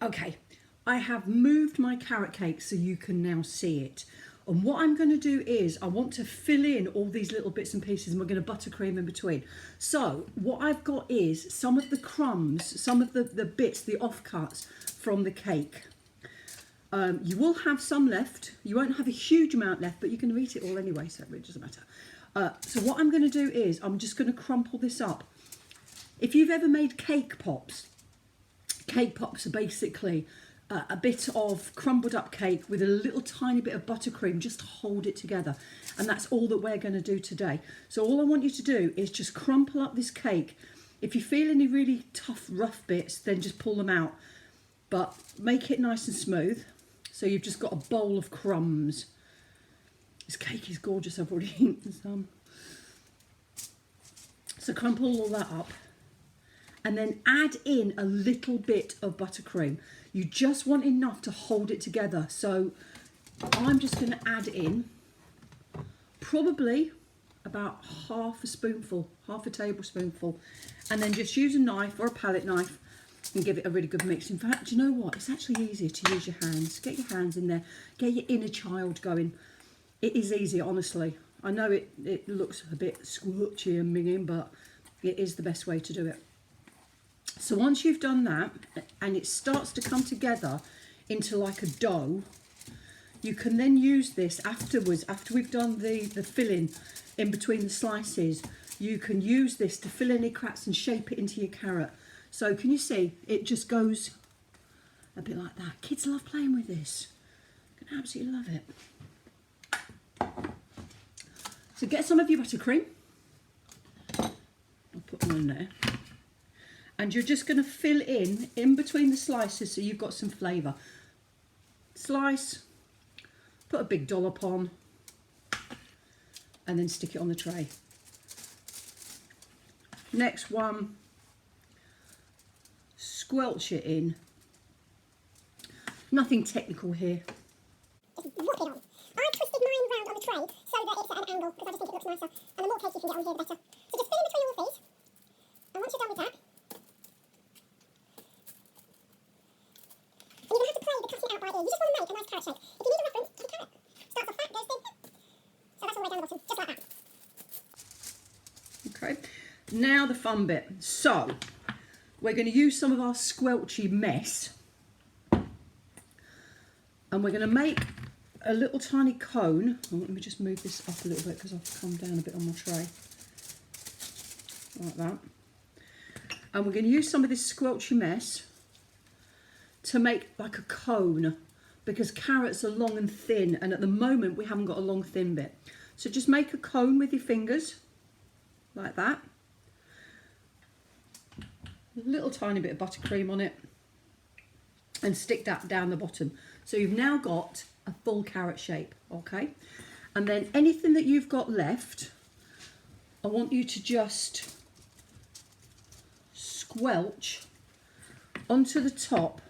Okay, I have moved my carrot cake so you can now see it. And what I'm going to do is I want to fill in all these little bits and pieces, and we're going to buttercream in between. So what I've got is some of the crumbs, some of the bits, the offcuts from the cake. You will have some left. You won't have a huge amount left, but you can eat it all anyway, so it really doesn't matter. So what I'm going to do is I'm just going to crumple this up. If you've ever made cake pops are basically a bit of crumbled up cake with a little tiny bit of buttercream just to hold it together. And that's all that we're going to do today. So all I want you to do is just crumple up this cake. If you feel any really tough, rough bits, then just pull them out. But make it nice and smooth. So you've just got a bowl of crumbs. This cake is gorgeous. I've already eaten some. So crumple all that up. And then add in a little bit of buttercream. You just want enough to hold it together. So I'm just going to add in probably about half a tablespoonful. And then just use a knife or a palette knife and give it a really good mix. In fact, do you know what? It's actually easier to use your hands. Get your hands in there. Get your inner child going. It is easy, honestly. I know it looks a bit squelchy and minging, but it is the best way to do it. So once you've done that and it starts to come together into like a dough, you can then use this afterwards, after we've done the filling in between the slices. You can use this to fill any cracks and shape it into your carrot. So can you see? It just goes a bit like that. Kids love playing with this. You can absolutely love it. So get some of your buttercream. I'll put one in there. And you're just going to fill in between the slices so you've got some flavour. Slice, put a big dollop on, and then stick it on the tray. Next one, squelch it in. Nothing technical here. Just whop it on. I twisted mine round on the tray so that it's at an angle because I just think it looks nicer. And the more cake you can get on here, the better. So just fill in between all of these. And once you're done with that, and you're going to have to play the cutting out by ear. You just want to make a nice carrot shape. If you need a reference, get a carrot. Starts off fat, goes thin. So that's all the way down the bottom, just like that. Okay, now the fun bit. So we're going to use some of our squelchy mess, and we're going to make a little tiny cone. Oh, let me just move this up a little bit because I've come down a bit on my tray. Like that. And we're going to use some of this squelchy mess to make like a cone, because carrots are long and thin, and at the moment we haven't got a long thin bit. So just make a cone with your fingers like that. A little tiny bit of buttercream on it, and stick that down the bottom. So you've now got a full carrot shape, okay? And then anything that you've got left, I want you to just squelch onto the top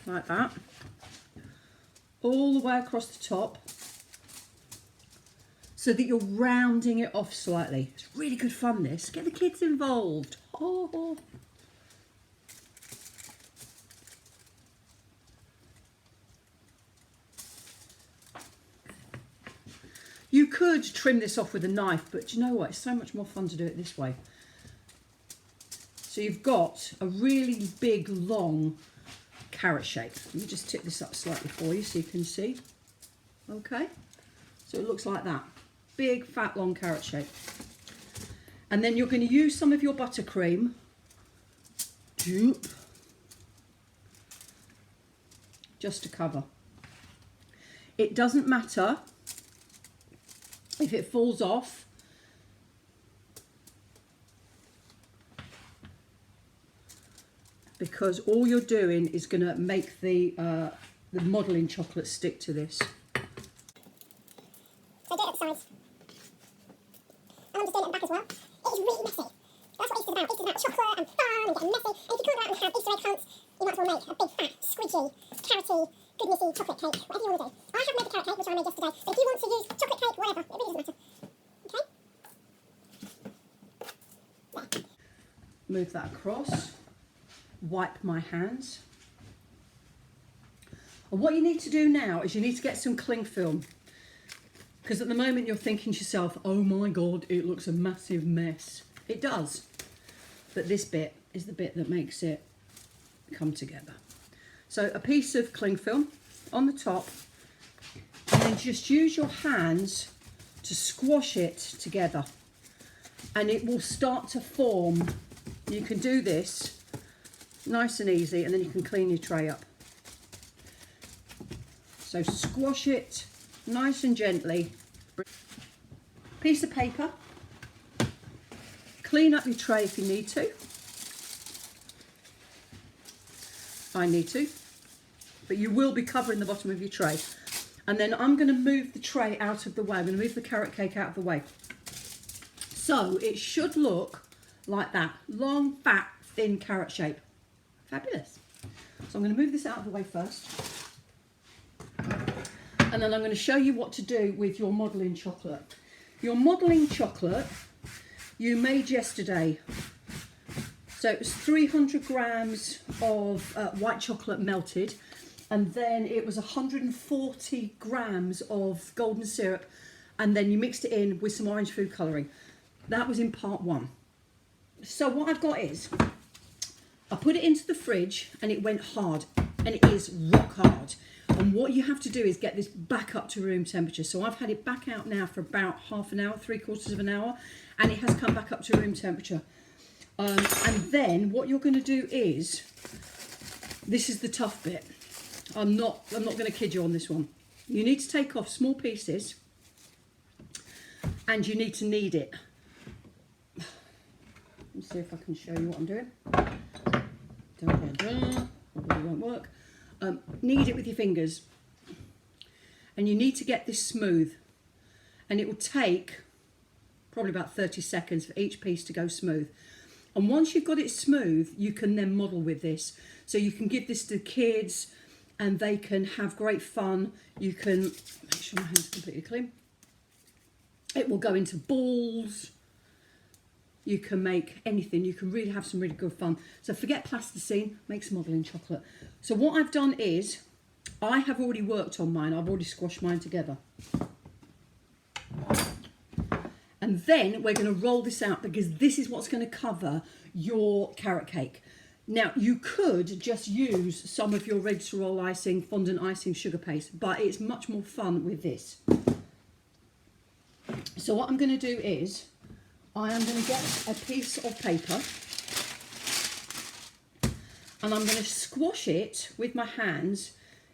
like that, all the way across the top, so that you're rounding it off slightly. It's really good fun, this. Get the kids involved. Oh. You could trim this off with a knife, but do you know what? It's so much more fun to do it this way. So you've got a really big, long carrot shape. Let me just tip this up slightly for you so you can see. Okay, so it looks like that. Big, fat, long carrot shape. And then you're going to use some of your buttercream. Just to cover. It doesn't matter if it falls off. Because all you're doing is going to make the modelling chocolate stick to this. So do it at the sides. And I'm just doing it at the back as well. It is really messy. That's what Easter's about. Easter's about chocolate and fun and getting messy. And if you can't go out and have Easter egg hunts, you might as well make a big, fat, squidgy, carroty, goodnessy chocolate cake. Whatever you want to do. I have made the carrot cake, which I made yesterday. But if you want to use chocolate cake, whatever, it really doesn't matter. Okay? There. Move that across, wipe my hands. And what you need to do now is you need to get some cling film. Because at the moment you're thinking to yourself, oh my God, it looks a massive mess. It does. But this bit is the bit that makes it come together. So a piece of cling film on the top, and then just use your hands to squash it together. And it will start to form. You can do this nice and easy, and then you can clean your tray up. So squash it nice and gently. Piece of paper. Clean up your tray if you need to. I need to. But you will be covering the bottom of your tray. And then I'm going to move the tray out of the way. I'm going to move the carrot cake out of the way. So it should look like that. Long, fat, thin carrot shape. Fabulous. So I'm going to move this out of the way first. And then I'm going to show you what to do with your modelling chocolate. Your modelling chocolate you made yesterday. So it was 300 grams of white chocolate melted, and then it was 140 grams of golden syrup, and then you mixed it in with some orange food colouring. That was in part one. So what I've got is, I put it into the fridge and it went hard, and it is rock hard. And what you have to do is get this back up to room temperature. So I've had it back out now for about half an hour, 3/4 of an hour, and it has come back up to room temperature. And then what you're going to do is, this is the tough bit. I'm not going to kid you on this one. You need to take off small pieces, and you need to knead it. Let's see if I can show you what I'm doing. Probably won't work. Knead it with your fingers, and you need to get this smooth, and it will take probably about 30 seconds for each piece to go smooth. And once you've got it smooth, you can then model with this. So you can give this to kids and they can have great fun. You can, make sure my hands are completely clean. It will go into balls. You can make anything. You can really have some really good fun. So forget plasticine, make some modelling chocolate. So what I've done is, I have already worked on mine. I've already squashed mine together. And then we're going to roll this out, because this is what's going to cover your carrot cake. Now, you could just use some of your ready to roll icing, fondant icing, sugar paste, but it's much more fun with this. So what I'm going to do is, I am going to get a piece of paper, and I'm going to squash it with my hands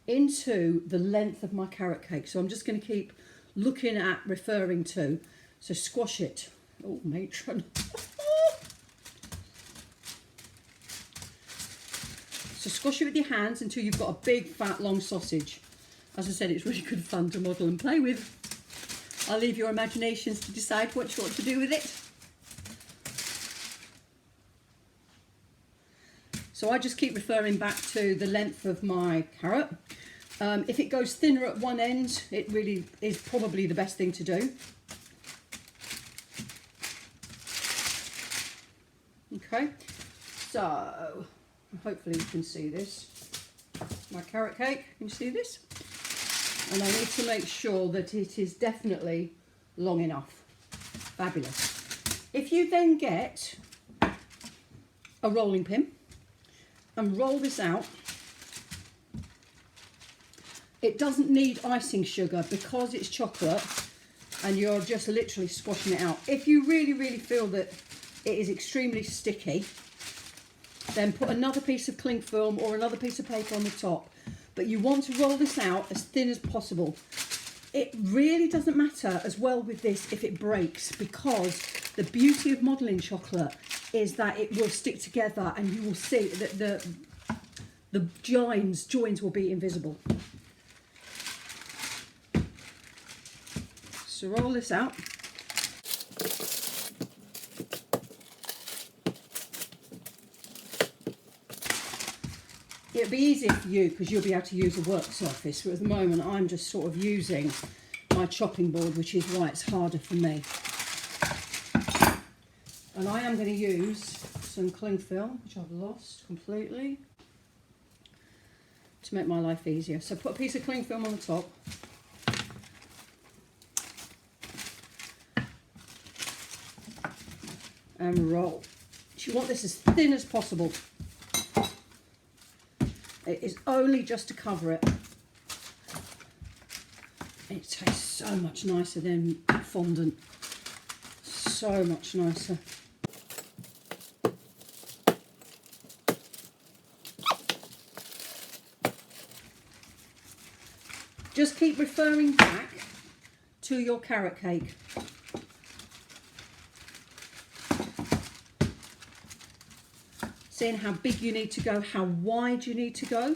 into the length of my carrot cake. So I'm just going to keep looking at, referring to. So squash it. Oh, matron. So squash it with your hands until you've got a big, fat, long sausage. As I said, it's really good fun to model and play with. I'll leave your imaginations to decide what you want to do with it. So I just keep referring back to the length of my carrot. If it goes thinner at one end, it really is probably the best thing to do. Okay, so hopefully you can see this. My carrot cake, can you see this? And I need to make sure that it is definitely long enough. Fabulous. If you then get a rolling pin and roll this out, it doesn't need icing sugar because it's chocolate and you're just literally squashing it out. If you really, really feel that it is extremely sticky, then put another piece of cling film or another piece of paper on the top. But you want to roll this out as thin as possible. It really doesn't matter as well with this if it breaks, because the beauty of modelling chocolate is that it will stick together and you will see that the joins will be invisible. So roll this out. It'll be easier for you because you'll be able to use a work surface, but at the moment I'm just sort of using my chopping board, which is why it's harder for me. And I am going to use some cling film, which I've lost completely, to make my life easier. So put a piece of cling film on the top. And roll. You want this as thin as possible. It is only just to cover it. It tastes so much nicer than fondant. So much nicer. Just keep referring back to your carrot cake. Seeing how big you need to go, how wide you need to go.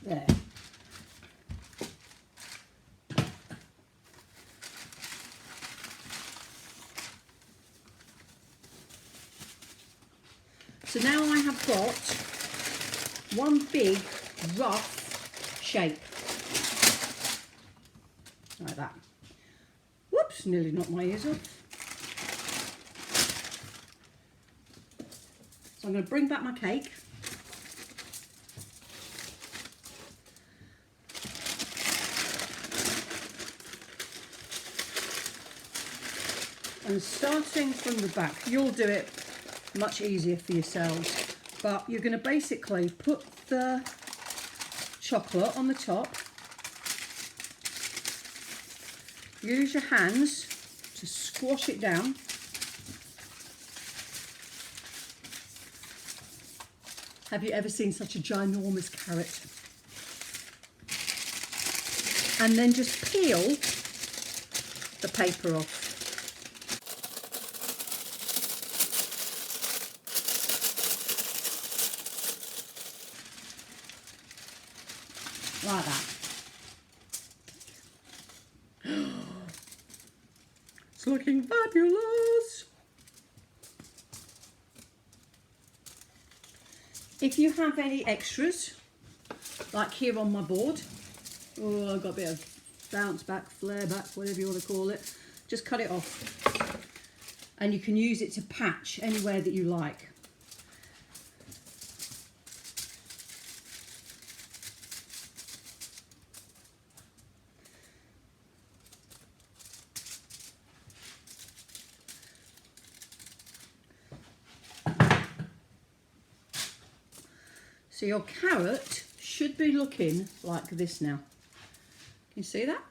There. So now I have got one big rough shape. Like that. Whoops, nearly knocked my ears off. So I'm going to bring back my cake. And starting from the back, you'll do it much easier for yourselves. But you're going to basically put the chocolate on the top. Use your hands to squash it down. Have you ever seen such a ginormous carrot? And then just peel the paper off. Like that. It's looking fabulous. If you have any extras, like here on my board, oh, I've got a bit of bounce back, flare back, whatever you want to call it, just cut it off. And you can use it to patch anywhere that you like. So your carrot should be looking like this now. Can you see that?